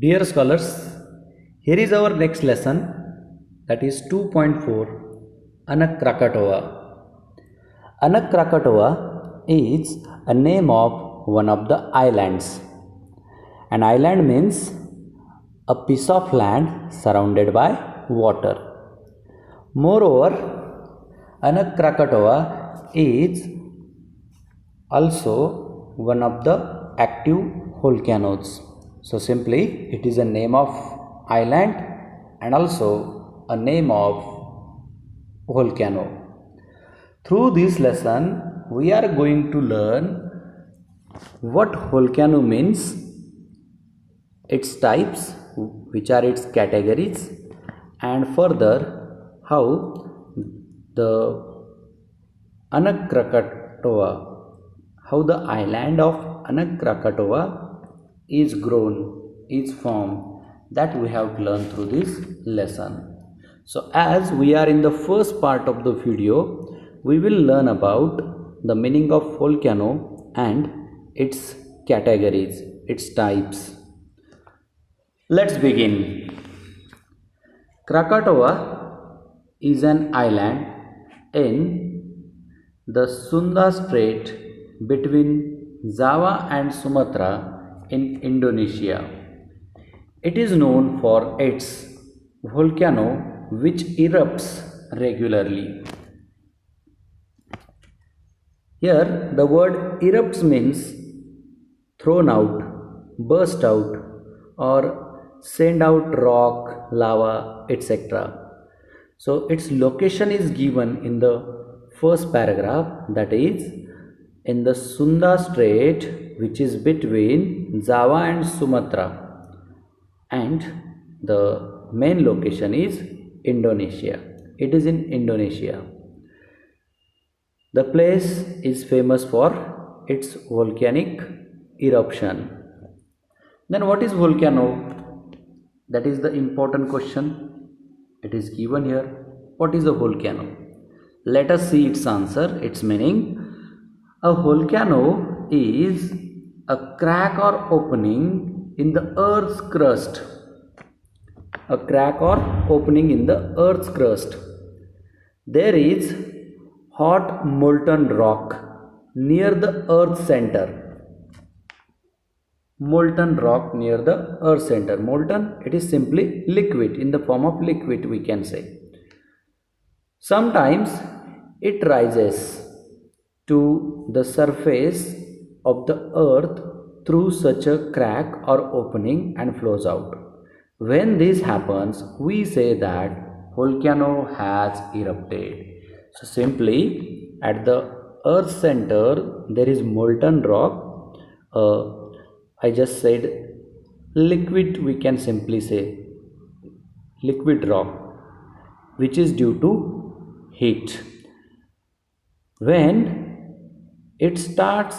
Dear scholars, here is our next lesson, that is 2.4, Anak Krakatau. Anak Krakatau is a name of one of the islands. An island means a piece of land surrounded by water. Moreover, Anak Krakatau is also one of the active volcanoes. So simply it is a name of island and also a name of volcano. Through this lesson we are going to learn what volcano means, its types, which are its categories, and further how the Anak Krakatau, how the island of Anak Krakatau is grown, is formed, that we have learned through this lesson. So as we are in the first part of the video, we will learn about the meaning of volcano and its categories, its types. Let's begin. Krakatau is an island in the Sunda Strait between Java and Sumatra in Indonesia. It is known for its volcano which erupts regularly. Here the word erupts means thrown out, burst out, or send out rock, lava, etc. So its location is given in the first paragraph, that is in the Sunda Strait, which is between Java and Sumatra, and the main location is Indonesia. It is in Indonesia. The place is famous for its volcanic eruption. Then what is volcano? That is the important question. It is given here. What is a volcano? Let us see its answer, its meaning. A volcano is a crack or opening in the earth's crust. A crack or opening in the earth's crust. There is hot molten rock near the earth's center. Molten rock near the earth's center. Molten, it is simply liquid, in the form of liquid we can say. Sometimes it rises to the surface of the earth through such a crack or opening and flows out. When this happens, we say that volcano has erupted. So simply at the earth's center there is molten rock. I just said liquid, we can simply say liquid rock, which is due to heat. When it starts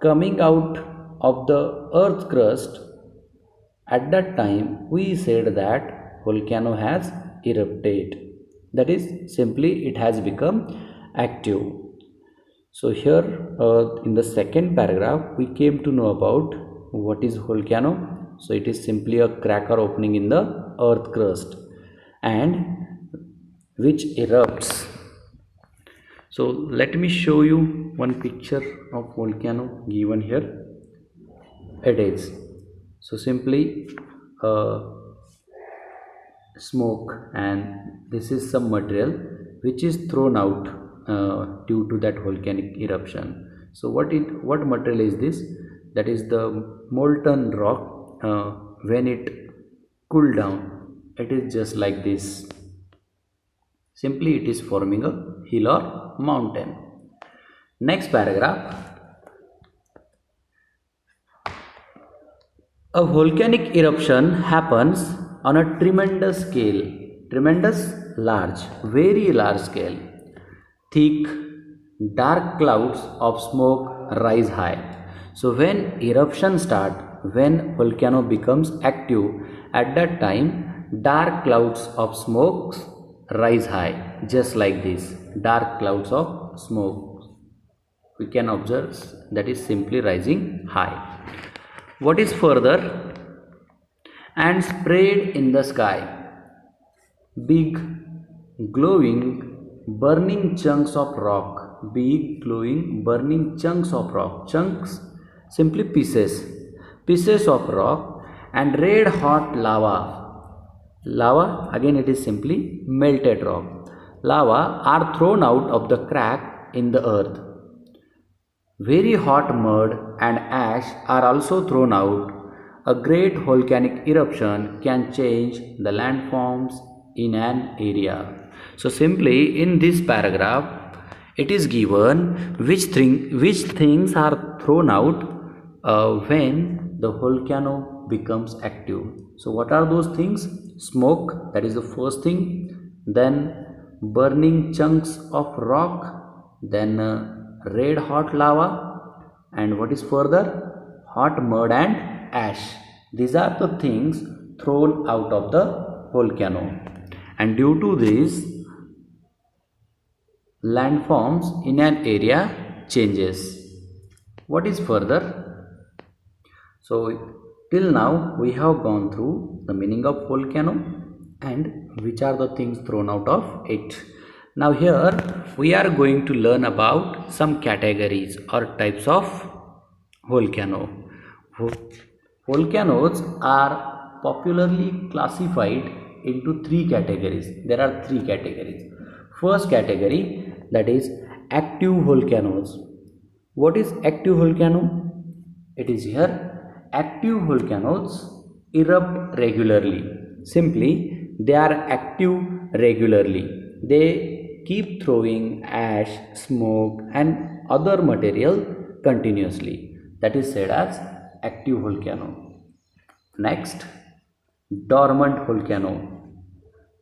coming out of the earth's crust, at that time we said that volcano has erupted. That is simply it has become active. So here in the second paragraph we came to know about what is volcano. So it is simply a crack or opening in the earth crust and which erupts. So let me show you one picture of volcano given here. It is so simply smoke, and this is some material which is thrown out due to that volcanic eruption. So what material is this? That is the molten rock. When it cooled down, it is just like this. Simply it is forming a hill or mountain. Next paragraph. A volcanic eruption happens on a tremendous scale. Tremendous, large, very large scale. Thick, dark clouds of smoke rise high. So when eruption starts, when volcano becomes active, at that time dark clouds of smoke rise high, just like this. Dark clouds of smoke we can observe, that is simply rising high. What is further? and sprayed in the sky. Big, glowing, burning chunks of rock. Big, glowing, burning chunks of rock. Chunks, simply pieces. Pieces of rock and red hot lava. Lava, again it is simply melted rock. Lava are thrown out of the crack in the earth. Very hot mud and ash are also thrown out. A great volcanic eruption can change the landforms in an area. So simply in this paragraph it is given which things are thrown out when the volcano becomes active. So what are those things? Smoke, that is the first thing. Then burning chunks of rock. Then red hot lava, and what is further? Hot mud and ash. These are the things thrown out of the volcano, and due to this landforms in an area changes. What is further? So till now we have gone through the meaning of volcano and which are the things thrown out of it. Now here we are going to learn about some categories or types of volcano. Volcanoes are popularly classified into three categories. There are three categories. First category, that is active volcanoes. What is active volcano? It is here, active volcanoes erupt regularly. Simply, they are active regularly. They keep throwing ash, smoke and other material continuously. That is said as active volcano. Next, dormant volcano.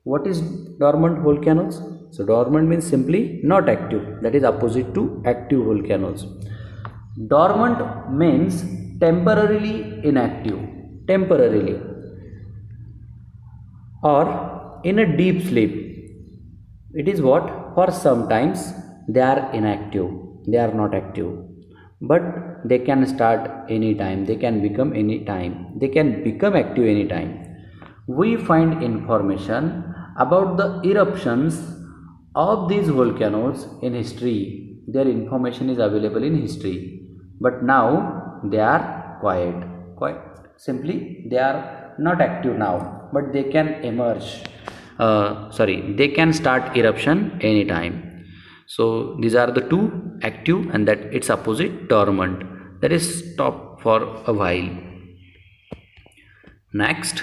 What is dormant volcanoes? So dormant means simply not active. That is opposite to active volcanoes. Dormant means temporarily inactive. Temporarily. Or in a deep sleep. It is what? For sometimes they are inactive. They are not active. But they can start anytime. They can become anytime. They can become active anytime. We find information about the eruptions of these volcanoes in history. Their information is available in history. But now they are quiet. Simply they are not active now, but they can emerge. They can start eruption anytime. So these are the two, active and that its opposite, dormant. That is stop for a while. Next,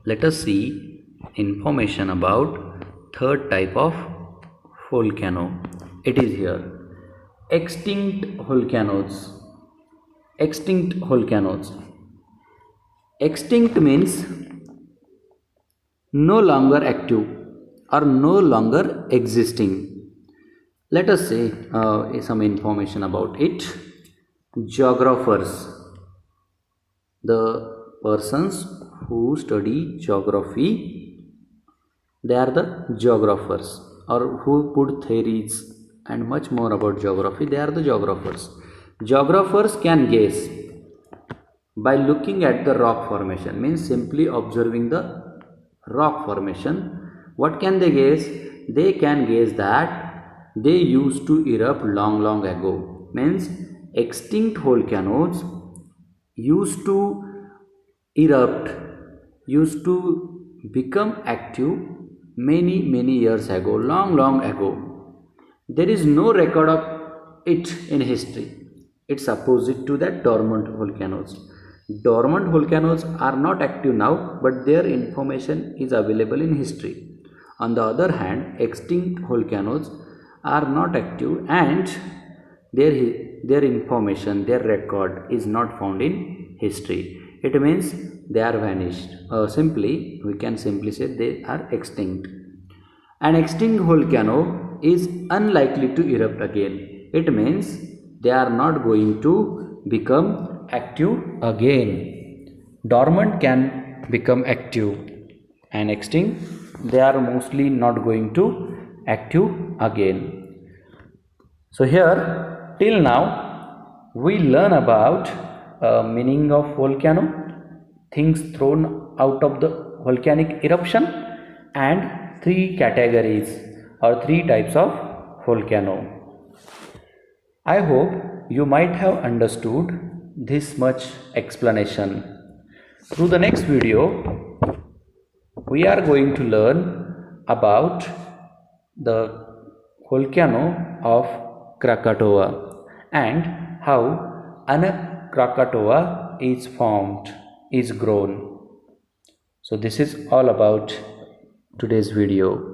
let us see information about third type of volcano. It is here, extinct volcanoes. Extinct volcanoes. Extinct means no longer active or no longer existing. Let us say some information about it. Geographers, the persons who study geography, they are the geographers, or who put theories and much more about geography, they are the geographers. Geographers can guess by looking at the rock formation, means simply observing the rock formation. What can they guess? They can guess that they used to erupt long ago. Means extinct volcanoes used to erupt, used to become active many years ago, long ago. There is no record of it in history. It's opposite to that dormant volcanoes. Dormant volcanoes are not active now, but their information is available in history. On the other hand, extinct volcanoes are not active and their information, their record is not found in history. It means they are vanished. We can simply say they are extinct. An extinct volcano is unlikely to erupt again. It means they are not going to become active again. Dormant can become active, and extinct they are mostly not going to active again. So here till now we learn about meaning of volcano, things thrown out of the volcanic eruption and 3 categories or 3 types of volcano. I hope you might have understood this much explanation. Through the next video, we are going to learn about the volcano of Krakatoa and how Anak Krakatoa is formed, is grown. So this is all about today's video.